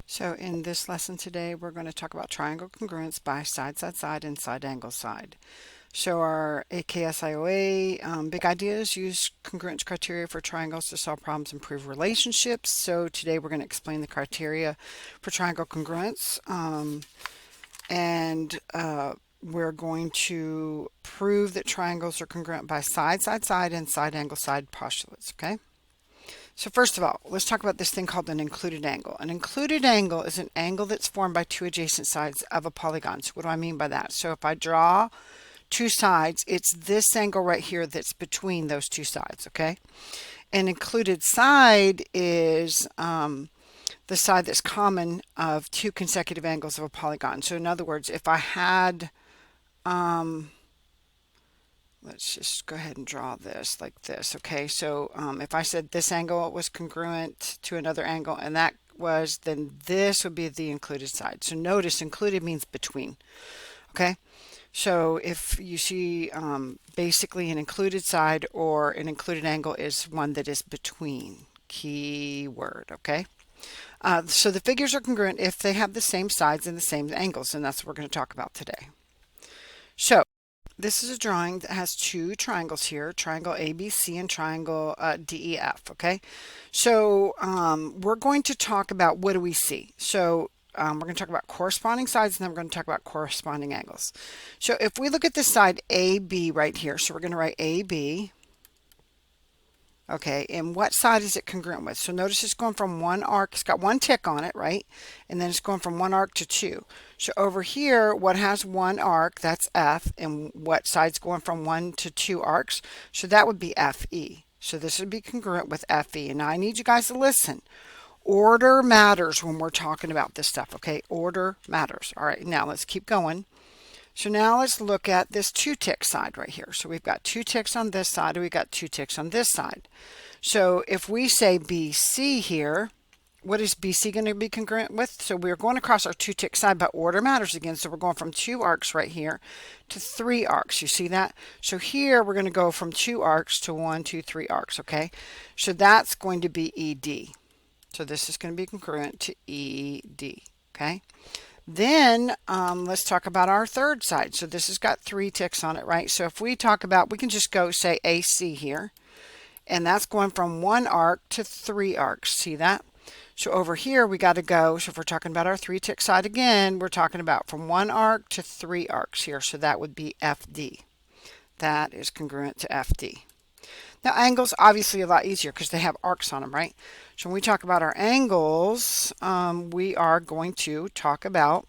So in this lesson today, we're going to talk about triangle congruence by side, side, side, and side angle side. So our AKSIOA big ideas use congruence criteria for triangles to solve problems, improve relationships. So today we're going to explain the criteria for triangle congruence, and we're going to prove that triangles are congruent by side, side, side, and side angle side postulates. Okay. So first of all, let's talk about this thing called an included angle. An included angle is an angle that's formed by two adjacent sides of a polygon. So what do I mean by that? So if I draw two sides, it's this angle right here that's between those two sides, okay? An included side is the side that's common of two consecutive angles of a polygon. So in other words, if I had, let's just go ahead and draw this like this. Okay, so if I said this angle was congruent to another angle and that was, then this would be the included side. So notice included means between. Okay, so if you see basically an included side or an included angle is one that is between. Key word. Okay, so the figures are congruent if they have the same sides and the same angles, and that's what we're going to talk about today. So this is a drawing that has two triangles here, triangle ABC and triangle DEF, okay? So we're going to talk about what do we see. So we're going to talk about corresponding sides, and then we're going to talk about corresponding angles. So if we look at this side AB right here, so we're going to write AB. Okay, and what side is it congruent with? So notice it's going from one arc, it's got one tick on it, right? And then it's going from one arc to two. So over here, what has one arc, that's F, and what side's going from one to two arcs? So that would be FE. So this would be congruent with FE. And now I need you guys to listen. Order matters when we're talking about this stuff, okay? Order matters. All right, now let's keep going. So now let's look at this two tick side right here. So we've got two ticks on this side and we've got two ticks on this side. So if we say BC here, what is BC going to be congruent with? So we're going across our two tick side, but order matters again. So we're going from two arcs right here to three arcs. You see that? So here we're going to go from two arcs to one, two, three arcs. Okay. So that's going to be ED. So this is going to be congruent to ED. Okay. Then let's talk about our third side. So this has got three ticks on it, right? So if we talk about, we can just go say AC here. And that's going from one arc to three arcs. See that? So over here we got to go. So if we're talking about our three tick side again, we're talking about from one arc to three arcs here. So that would be FD. That is congruent to FD. Now angles obviously a lot easier because they have arcs on them, right? So when we talk about our angles, we are going to talk about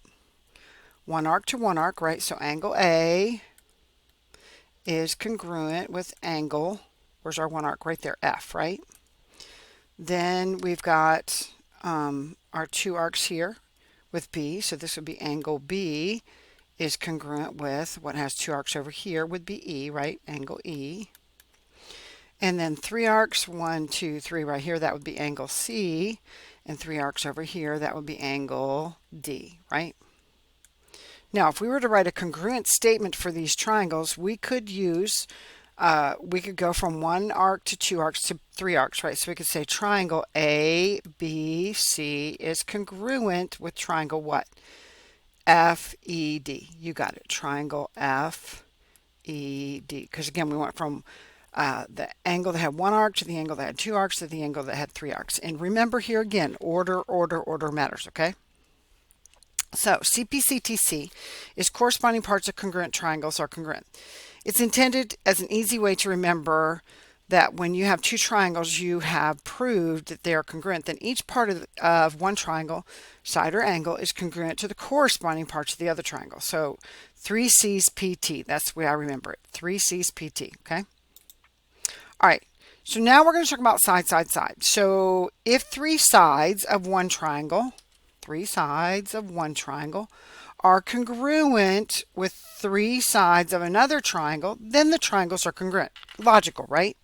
one arc to one arc, right? So angle A is congruent with angle, where's our one arc? Right there, F, right? Then we've got our two arcs here with B. So this would be angle B is congruent with what has two arcs over here would be E, right? Angle E. And then three arcs, 1, 2, 3 right here, that would be angle C. And three arcs over here, that would be angle D, right? Now, if we were to write a congruent statement for these triangles, we could use, we could go from one arc to two arcs to three arcs, right? So we could say triangle ABC is congruent with triangle what? FED. You got it. Triangle FED. Because again, we went from the angle that had one arc to the angle that had two arcs to the angle that had three arcs. And remember here again, order matters, okay? So CPCTC is corresponding parts of congruent triangles are congruent. It's intended as an easy way to remember that when you have two triangles, you have proved that they are congruent. Then each part of one triangle, side or angle, is congruent to the corresponding parts of the other triangle. So 3C's PT, that's the way I remember it. 3C's PT, okay? All right, so now we're going to talk about side, side, side. So if three sides of one triangle are congruent with three sides of another triangle, then the triangles are congruent. Logical, right?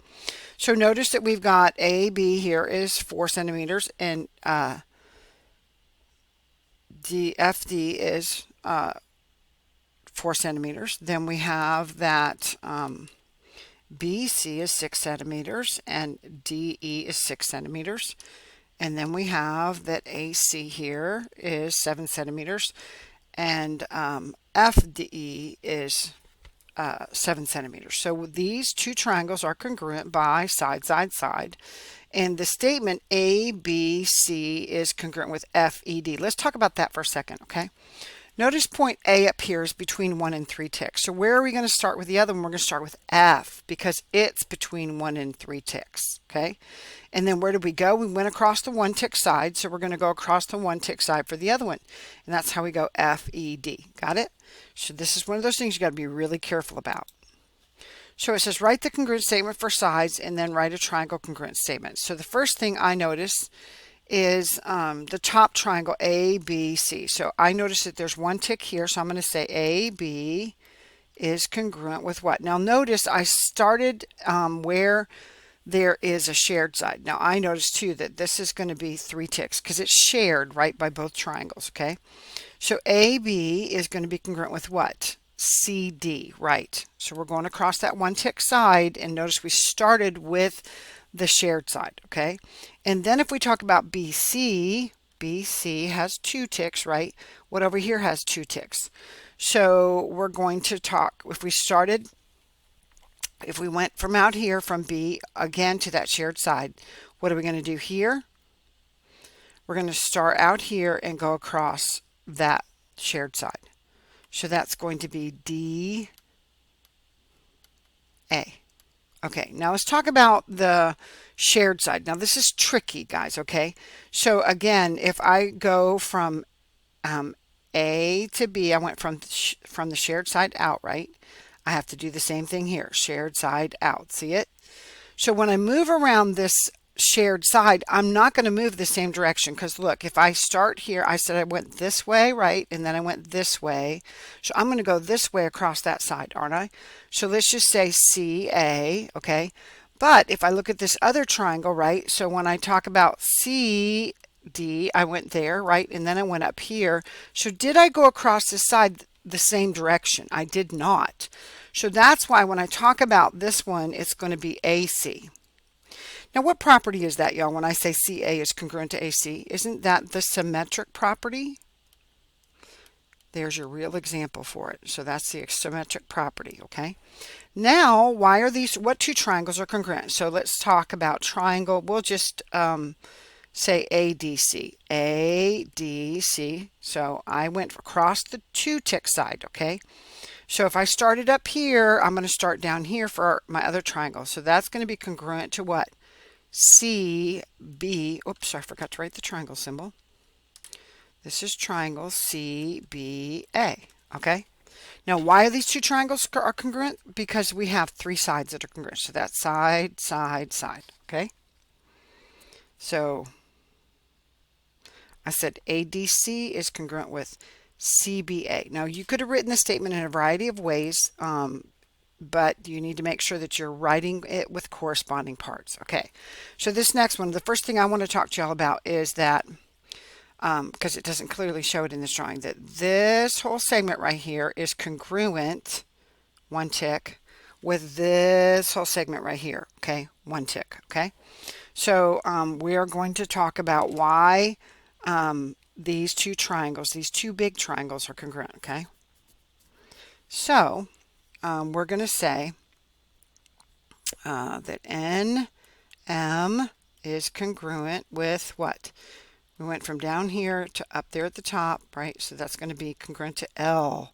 So notice that we've got AB here is 4 centimeters and DFD is 4 centimeters. Then we have that BC is 6 centimeters and DE is 6 centimeters. And then we have that AC here is 7 centimeters, and FDE is 7 centimeters. So these two triangles are congruent by side, side, side. And the statement ABC is congruent with FED. Let's talk about that for a second, okay? Notice point A up here is between 1 and 3 ticks. So where are we going to start with the other one? We're going to start with F because it's between 1 and 3 ticks, okay? And then where did we go? We went across the 1 tick side, so we're going to go across the 1 tick side for the other one. And that's how we go FED. Got it? So this is one of those things you got to be really careful about. So it says write the congruent statement for sides and then write a triangle congruent statement. So the first thing I notice is the top triangle ABC. So I notice that there's 1 tick here, so I'm going to say AB is congruent with what? Now notice I started where there is a shared side. Now I notice too that this is going to be 3 ticks because it's shared right by both triangles, okay? So AB is going to be congruent with what? CD, right? So we're going across that 1 tick side, and notice we started with the shared side, okay? And then if we talk about BC, BC has 2 ticks, right? What over here has 2 ticks? So we're going to talk, if we went from out here from B again to that shared side, what are we going to do here? We're going to start out here and go across that shared side. So that's going to be DA. Okay, now let's talk about the shared side. Now this is tricky, guys, okay? So again, if I go from A to B, I went from the shared side out, right? I have to do the same thing here, shared side out. See it? So when I move around this shared side, I'm not going to move the same direction because look, if I start here, I said I went this way, right? And then I went this way. So I'm going to go this way across that side, aren't I? So let's just say CA, okay? But if I look at this other triangle, right? So when I talk about CD, I went there, right? And then I went up here. So did I go across this side the same direction? I did not. So that's why when I talk about this one, it's going to be AC. Now, what property is that, y'all, when I say CA is congruent to AC? Isn't that the symmetric property? There's your real example for it. So that's the symmetric property, okay? Now, why are these, what 2 triangles are congruent? So let's talk about triangle. We'll just say ADC. ADC. So I went across the 2 tick side, okay? So if I started up here, I'm going to start down here for my other triangle. So that's going to be congruent to what? CB. Oops, I forgot to write the triangle symbol. This is triangle CBA. Okay. Now, why are these 2 triangles are congruent? Because we have 3 sides that are congruent. So that's side, side, side. Okay. So I said ADC is congruent with CBA. Now, you could have written the statement in a variety of ways, but you need to make sure that you're writing it with corresponding parts. Okay, so this next one, the first thing I want to talk to y'all about is that, because it doesn't clearly show it in this drawing, that this whole segment right here is congruent, 1 tick, with this whole segment right here, okay, 1 tick, okay? So we are going to talk about why these 2 triangles, these 2 big triangles are congruent, okay? So we're going to say that NM is congruent with what? We went from down here to up there at the top, right? So that's going to be congruent to LO,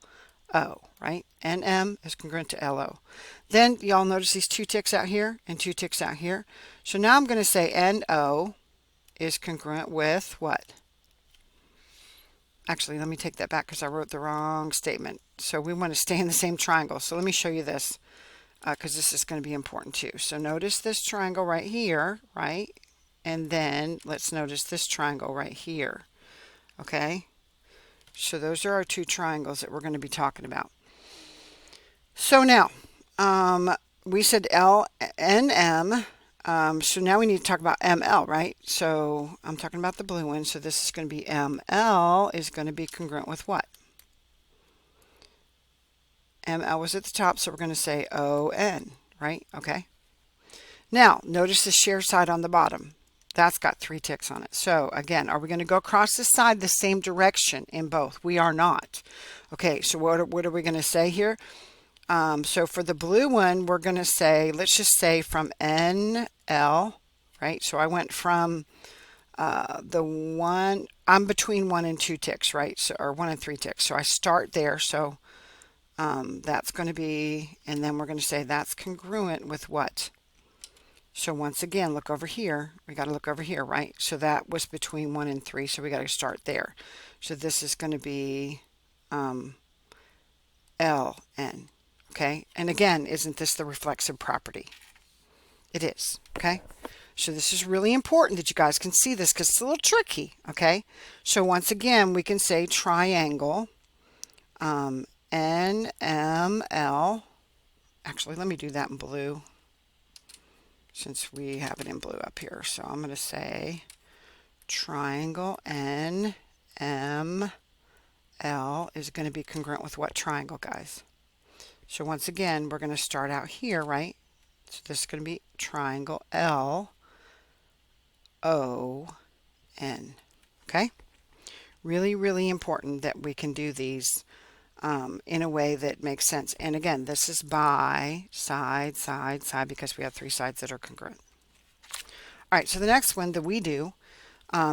right? NM is congruent to LO. Then y'all notice these 2 ticks out here and 2 ticks out here. So now I'm going to say NO is congruent with what? Actually, let me take that back because I wrote the wrong statement. So we want to stay in the same triangle. So let me show you this because this is going to be important too. So notice this triangle right here, right? And then let's notice this triangle right here. Okay? So those are our 2 triangles that we're going to be talking about. So now, we said LNM. So now we need to talk about ML, right? So I'm talking about the blue one. So this is going to be ML is going to be congruent with what? ML was at the top, so we're going to say ON, right? Okay. Now, notice the shared side on the bottom. That's got 3 ticks on it. So again, are we going to go across the side the same direction in both? We are not. Okay, so what are we going to say here? So for the blue one, we're going to say, let's just say from NL, right? So I went from the one, I'm between 1 and 2 ticks, right? So, or 1 and 3 ticks. So I start there. So that's going to be, and then we're going to say that's congruent with what? So once again, look over here. We got to look over here, right? So that was between 1 and 3. So we got to start there. So this is going to be LN. Okay. And again, isn't this the reflexive property? It is. Okay. So this is really important that you guys can see this because it's a little tricky. Okay. So once again, we can say triangle NML. Actually, let me do that in blue, since we have it in blue up here. So I'm going to say triangle NML is going to be congruent with what triangle, guys? So once again, we're going to start out here, right? So this is going to be triangle LON. Okay? Really, really important that we can do these in a way that makes sense. And again, this is by side, side, side, because we have 3 sides that are congruent. All right, so the next one that we do,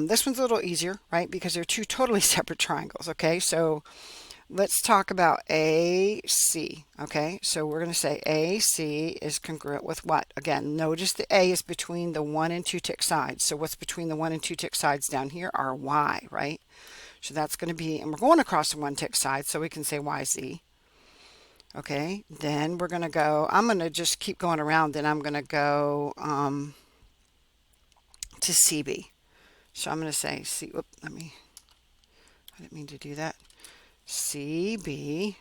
this one's a little easier, right? Because they're 2 totally separate triangles, okay? So let's talk about AC, okay? So we're going to say AC is congruent with what? Again, notice the A is between the 1 and 2 tick sides. So what's between the 1 and 2 tick sides down here are Y, right? So that's going to be, and we're going across the 1 tick side, so we can say YZ. Okay, then we're going to go, I'm going to just keep going around, then I'm going to go to CB. So I'm going to say C, whoop, I didn't mean to do that. CB,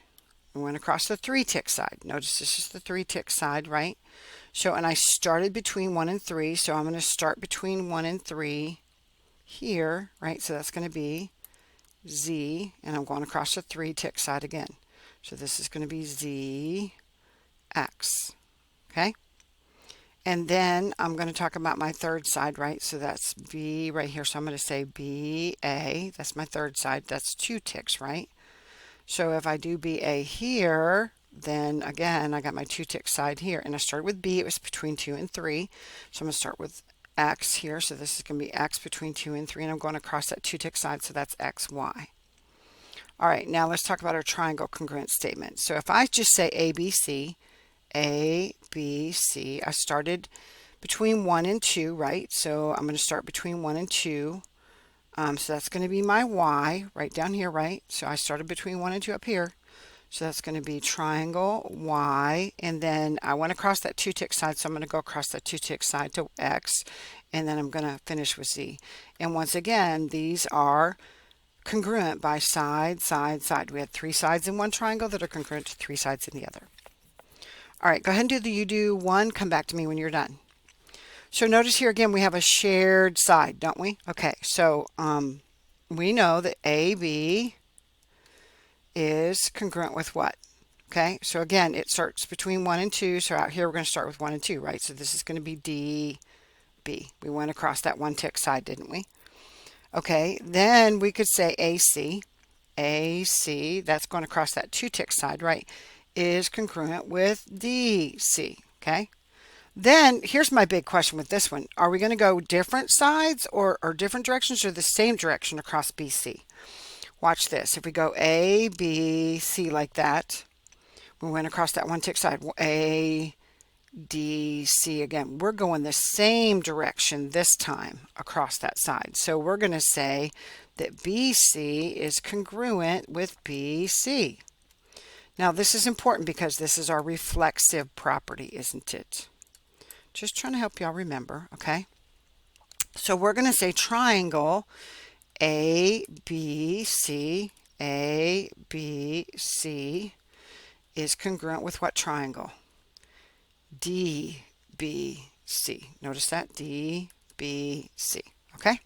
we went across the 3 tick side. Notice this is the 3 tick side, right? So, and I started between 1 and 3, so I'm going to start between 1 and 3 here, right? So that's going to be Z, and I'm going across the 3 tick side again. So this is going to be ZX, okay? And then I'm going to talk about my third side, right? So that's B right here. So I'm going to say BA, that's my third side. That's 2 ticks, right? So if I do BA here, then again, I got my 2 tick side here. And I started with B, it was between 2 and 3. So I'm going to start with X here. So this is going to be X between 2 and 3. And I'm going across that 2 tick side. So that's XY. All right, now let's talk about our triangle congruence statement. So if I just say ABC, ABC, I started between 1 and 2, right? So I'm going to start between 1 and 2. So that's going to be my Y right down here, right? So I started between 1 and 2 up here. So that's going to be triangle Y. And then I went across that 2 tick side. So I'm going to go across that 2 tick side to X. And then I'm going to finish with Z. And once again, these are congruent by side, side, side. We had 3 sides in one triangle that are congruent to 3 sides in the other. All right, go ahead and do the you do one. Come back to me when you're done. So notice here again, we have a shared side, don't we? Okay, so we know that AB is congruent with what? Okay, so again, it starts between 1 and 2. So out here, we're going to start with 1 and 2, right? So this is going to be DB. We went across that 1 tick side, didn't we? Okay, then we could say AC. AC, that's going across that 2 tick side, right, is congruent with DC. Okay, then here's my big question with this one. Are we going to go different sides or different directions, or the same direction across BC? Watch this. If we go A, B, C like that, we went across that 1 tick side. A, D, C again. We're going the same direction this time across that side. So we're going to say that BC is congruent with BC. Now this is important because this is our reflexive property, isn't it? Just trying to help y'all remember, okay? So we're going to say triangle ABC, ABC is congruent with what triangle? DBC. Notice that? DBC. Okay?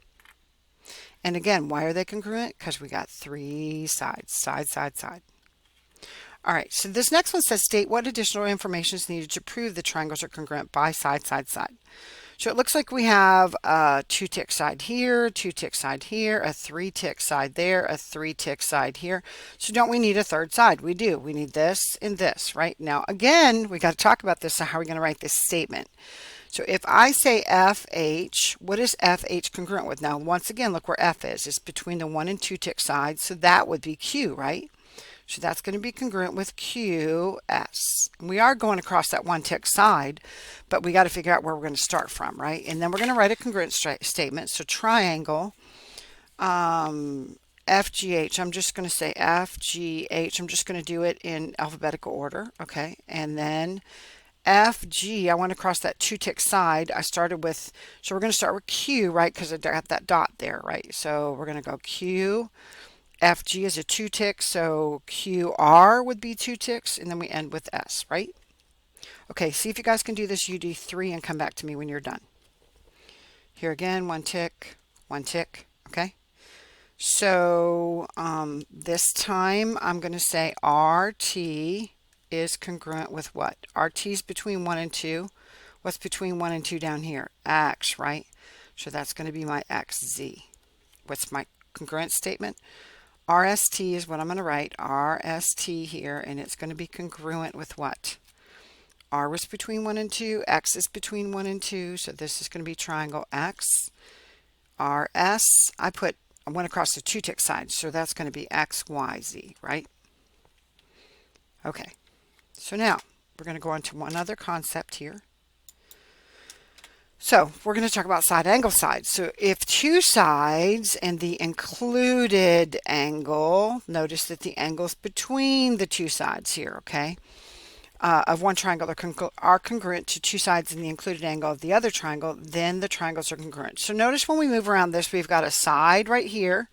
And again, why are they congruent? Because we got 3 sides. Side, side, side. All right, so this next one says state what additional information is needed to prove the triangles are congruent by side, side, side. So it looks like we have a 2-tick side here, 2-tick side here, a 3-tick side there, a 3-tick side here. So don't we need a third side? We do. We need this and this, right? Now, again, we got to talk about this. So how are we going to write this statement? So if I say FH, what is FH congruent with? Now, once again, look where F is. It's between the 1 and 2-tick sides. So that would be Q, right? So that's going to be congruent with QS. We are going across that 1-tick side, but we got to figure out where we're going to start from, right? And then we're going to write a congruent statement. So triangle FGH, I'm just going to say FGH. I'm just going to do it in alphabetical order, okay? And then FG, I want to cross that 2-tick side. I started with, so we're going to start with Q, right? Because I got that dot there, right? So we're going to go Q. FG is a 2-tick, so QR would be 2 ticks, and then we end with S, right? Okay, see if you guys can do this UD3 and come back to me when you're done. Here again, 1 tick, 1 tick, okay? So this time I'm going to say RT is congruent with what? RT is between 1 and 2. What's between 1 and 2 down here? X, right? So that's going to be my XZ. What's my congruent statement? RST is what I'm going to write, RST here, and it's going to be congruent with what? R was between 1 and 2, X is between 1 and 2, so this is going to be triangle X. RS, I went across the 2-tick side, so that's going to be XYZ, right? Okay, so now we're going to go on to one other concept here. So we're going to talk about side angle sides. So if two sides and the included angle, notice that the angles between the two sides here, okay, of one triangle are congruent to two sides and the included angle of the other triangle, then the triangles are congruent. So notice when we move around this, we've got a side right here,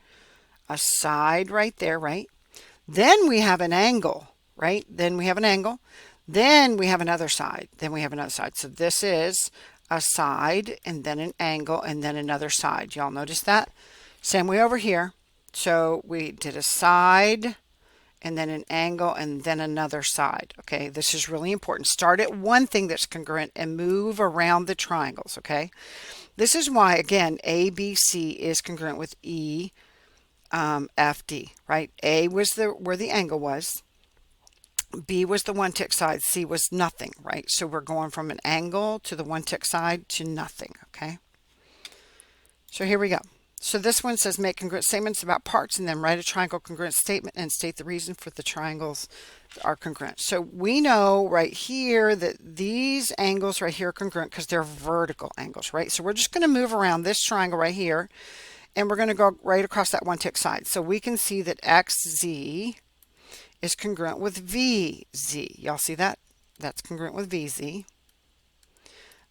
a side right there, right? Then we have an angle, right? Then we have an angle. Then we have another side. Then we have another side. So this is a side and then an angle and then another side. Y'all notice that? Same way over here. So we did a side and then an angle and then another side. Okay, this is really important. Start at one thing that's congruent and move around the triangles. Okay, this is why, again, ABC is congruent with FD, right? A was where the angle was. B was the 1-tick side, C was nothing, right? So we're going from an angle to the 1-tick side to nothing, okay? So here we go. So this one says make congruent statements about parts and then write a triangle congruent statement and state the reason for the triangles that are congruent. So we know right here that these angles right here are congruent because they're vertical angles, right? So we're just going to move around this triangle right here and we're going to go right across that 1-tick side. So we can see that XZ is congruent with VZ. Y'all see that? That's congruent with VZ.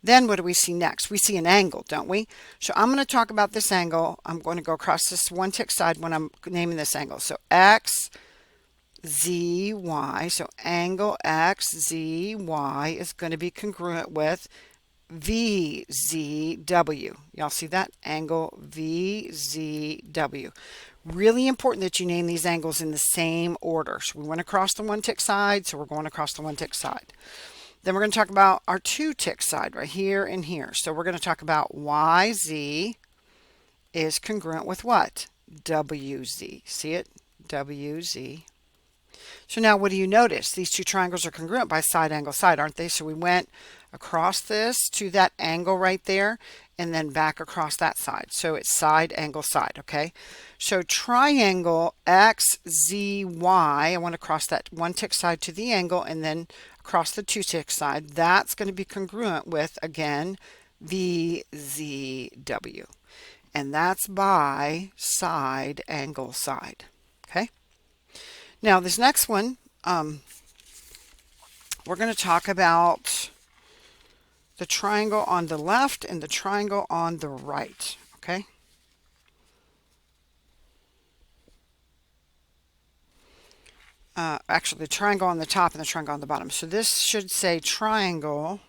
Then what do we see next? We see an angle, don't we? So I'm going to talk about this angle. I'm going to go across this 1-tick side when I'm naming this angle. So XZY. So angle XZY is going to be congruent with VZW. Y'all see that? Angle VZW. Really important that you name these angles in the same order. So we went across the 1-tick side, so we're going across the 1-tick side. Then we're going to talk about our 2-tick side right here and here. So we're going to talk about YZ is congruent with what? WZ. See it? WZ. So now what do you notice? These two triangles are congruent by side, angle, side, aren't they? So we went across this to that angle right there and then back across that side. So it's side, angle, side, okay? So triangle XZY, I want to cross that 1-tick side to the angle and then across the 2-tick side. That's going to be congruent with, again, VZW. And that's by side, angle, side, okay? Now this next one, we're going to talk about the triangle on the left and the triangle on the right, okay? Actually, the triangle on the top and the triangle on the bottom. So this should say triangle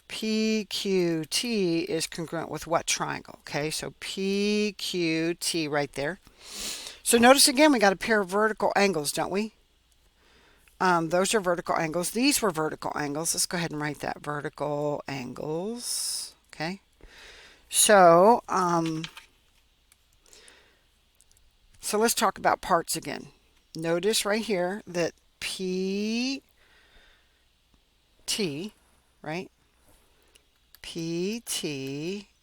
PQT is congruent with what triangle? Okay, so PQT right there. So notice again, we got a pair of vertical angles, don't we? Those are vertical angles. These were vertical angles. Let's go ahead and write that. Vertical angles. Okay. So, so let's talk about parts again. Notice right here that PT, right? PT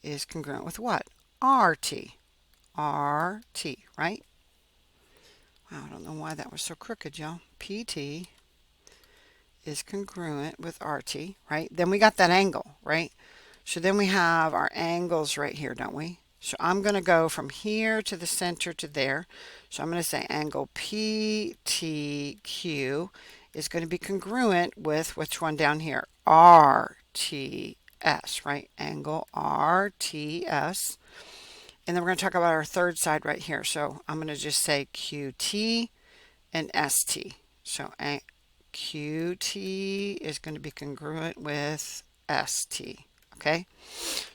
is congruent with what? RT. RT, right? Wow, I don't know why that was so crooked, y'all. PT is congruent with RT, right? Then we got that angle, right? So then we have our angles right here, don't we? So I'm going to go from here to the center to there. So I'm going to say angle PTQ is going to be congruent with which one down here? RTS, right? Angle RTS. And then we're going to talk about our third side right here. So I'm going to just say QT and ST. So QT is going to be congruent with ST. Okay.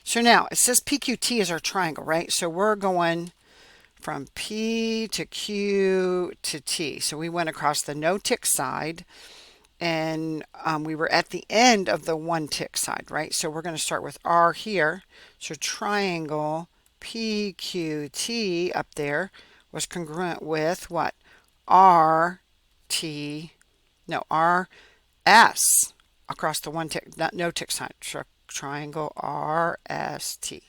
So now it says PQT is our triangle, right? So we're going from P to Q to T. So we went across the no tick side and we were at the end of the one tick side, right? So we're going to start with R here. So triangle PQT up there was congruent with what? RT, no, RS across the one tick, no tick side. Triangle RST.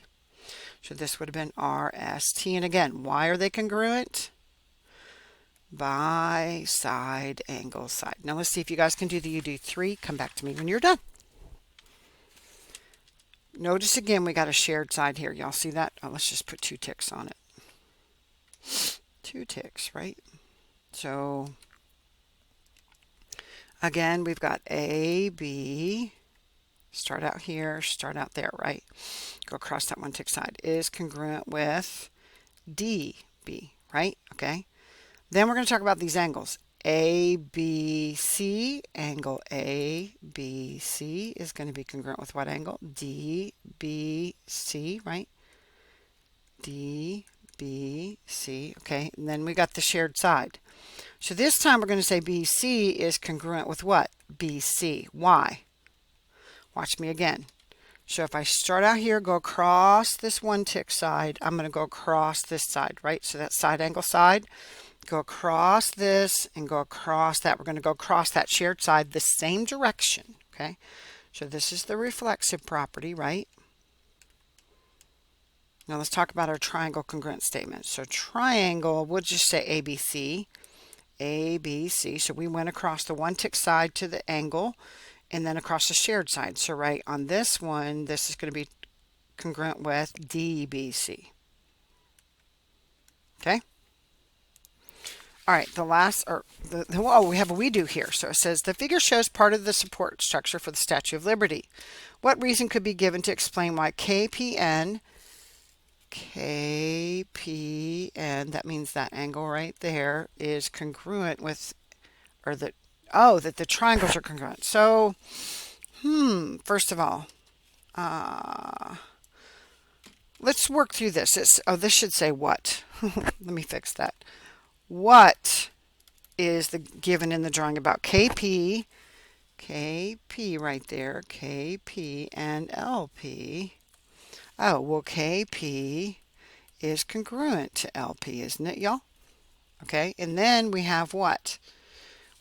So this would have been RST. And again, why are they congruent? By side, angle, side. Now let's see if you guys can do the you do 3. Come back to me when you're done. Notice again, we got a shared side here. Y'all see that? Oh, let's just put 2 ticks on it. 2 ticks, right? So again, we've got A, B. Start out here, start out there, right? Go across that one tick side. Is congruent with DB, right? Okay. Then we're going to talk about these angles. ABC, angle ABC is going to be congruent with what angle? DBC, right? DBC, okay. And then we got the shared side. So this time we're going to say BC is congruent with what? BC. Why? Watch me again. So if I start out here, go across this one tick side, I'm going to go across this side, right? So that side angle side, go across this and go across that. We're going to go across that shared side the same direction, okay? So this is the reflexive property, right? Now let's talk about our triangle congruent statement. So triangle, we'll just say ABC, ABC. So we went across the one tick side to the angle and then across the shared side. So right on this one, this is going to be congruent with DBC. Okay? All right, the last, or we have a we do here. So it says the figure shows part of the support structure for the Statue of Liberty. What reason could be given to explain why KPN, that means that angle right there, is congruent with, or that, oh, that the triangles are congruent. So, first of all, let's work through this. This should say what. Let me fix that. What is the given in the drawing about KP right there, KP and LP? Oh, well, KP is congruent to LP, isn't it, y'all? Okay, and then we have what?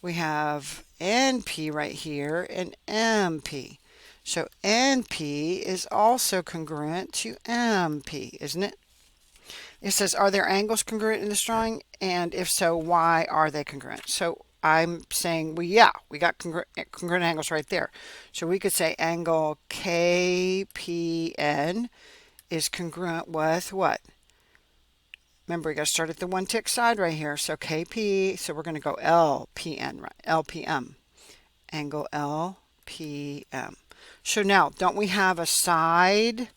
We have NP right here and MP. So NP is also congruent to MP, isn't it? It says, are there angles congruent in this drawing? And if so, why are they congruent? So I'm saying, well, yeah, we got congruent angles right there. So we could say angle KPN is congruent with what? Remember, we got to start at the one tick side right here. So KP, so we're going to go LPN, right? LPM, angle LPM. So now, don't we have a side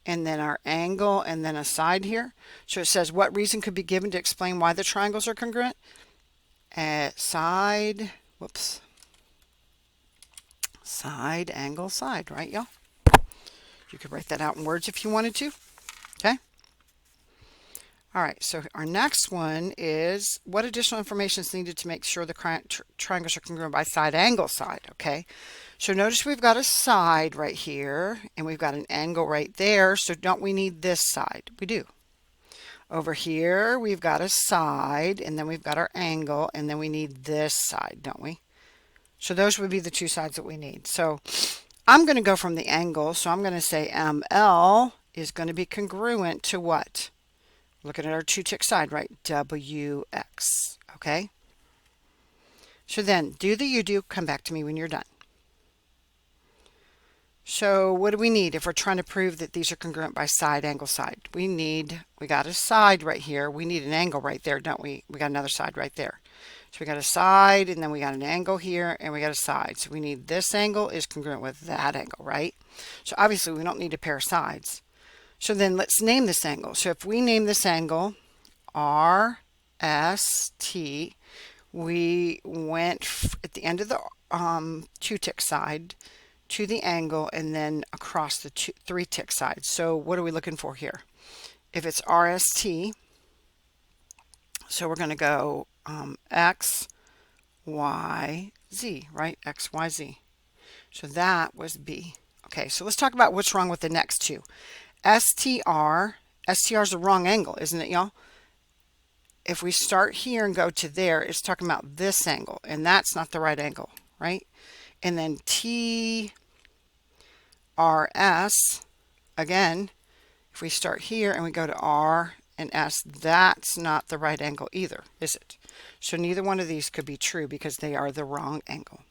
and then our angle and then a side here? So it says, what reason could be given to explain why the triangles are congruent? Side, side, angle, side, right, y'all? You could write that out in words if you wanted to. Okay. All right, so our next one is what additional information is needed to make sure the triangles are congruent by side angle side, okay? So notice we've got a side right here, and we've got an angle right there, so don't we need this side? We do. Over here, we've got a side, and then we've got our angle, and then we need this side, don't we? So those would be the two sides that we need. So I'm going to go from the angle, so I'm going to say ML is going to be congruent to what? Looking at our two tick side, right? WX, okay? So then, do the you do, come back to me when you're done. So what do we need if we're trying to prove that these are congruent by side, angle, side? We got a side right here. We need an angle right there, don't we? We got another side right there. So we got a side, and then we got an angle here, and we got a side. So we need this angle is congruent with that angle, right? So obviously we don't need a pair of sides. So then let's name this angle. So if we name this angle RST, we went at the end of the two tick side to the angle and then across the three tick side. So what are we looking for here? If it's RST, so we're going to go X, Y, Z, right? X, Y, Z. So that was B. Okay, so let's talk about what's wrong with the next two. STR is the wrong angle, isn't it, y'all? If we start here and go to there, it's talking about this angle, and that's not the right angle, right? And then TRS, again, if we start here and we go to R and S, that's not the right angle either, is it? So neither one of these could be true because they are the wrong angle.